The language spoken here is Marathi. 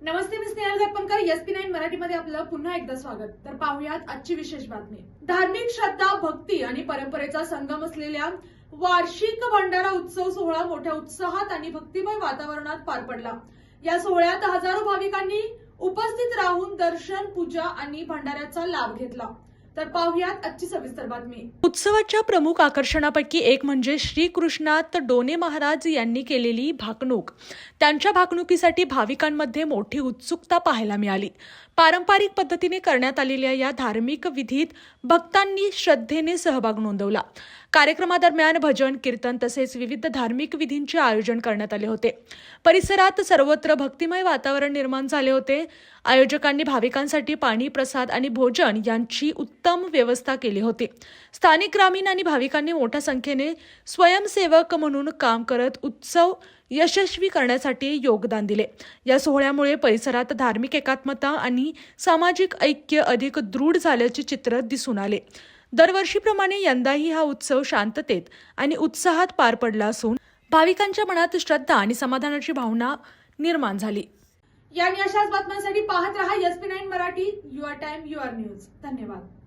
नमस्ते, मी स्नेहल गप्पनकर. SP9 मराठीमध्ये आपलं पुन्हा एकदा स्वागत. तर पाहूयात आजची विशेष बातमी. धार्मिक श्रद्धा, भक्ती आणि परंपरेचा संगम असलेल्या वार्षिक भंडारा उत्सव सोहळा मोठ्या उत्साहात आणि भक्तिमय वातावरणात पार पडला. या सोहळ्यात हजारो भाविकांनी उपस्थित राहून दर्शन, पूजा आणि भंडाऱ्याचा लाभ घेतला. तर पाहूयात आजची सविस्तर बातमी. उत्सवाच्या प्रमुख आकर्षणापैकी एक म्हणजे श्रीकृष्णात डोने महाराज यांनी केलेली भाकणूक. त्यांच्या भाकणुकीसाठी भाविकांमध्ये मोठी उत्सुकता पाहायला मिळाली. पारंपरिक पद्धतीने करण्यात आलेल्या या धार्मिक विधीत भक्तांनी श्रद्धेने सहभाग नोंदवला. कार्यक्रमादरम्यान भजन, कीर्तन तसेच विविध धार्मिक विधींचे आयोजन करण्यात आले होते. परिसरात सर्वत्र भक्तिमय वातावरण निर्माण झाले होते. आयोजकांनी भाविकांसाठी पाणी, प्रसाद आणि भोजन यांची उत्तम व्यवस्था केली होती. स्थानिक ग्रामीण आणि भाविकांनी मोठ्या संख्येने स्वयंसेवक म्हणून काम करत उत्सव यशस्वी करण्यासाठी योगदान दिले. या सोहळ्यामुळे परिसरात धार्मिक एकात्मता आणि सामाजिक ऐक्य अधिक दृढ झाल्याचे चित्र दिसून आले. दरवर्षीप्रमाणे यंदाही हा उत्सव शांततेत आणि उत्साहात पार पडला असून भाविकांच्या मनात श्रद्धा आणि समाधानाची भावना निर्माण झाली. या आणि अशाच बातम्यांसाठी पाहत रहा SP9 Marathi. Your time, your news. धन्यवाद.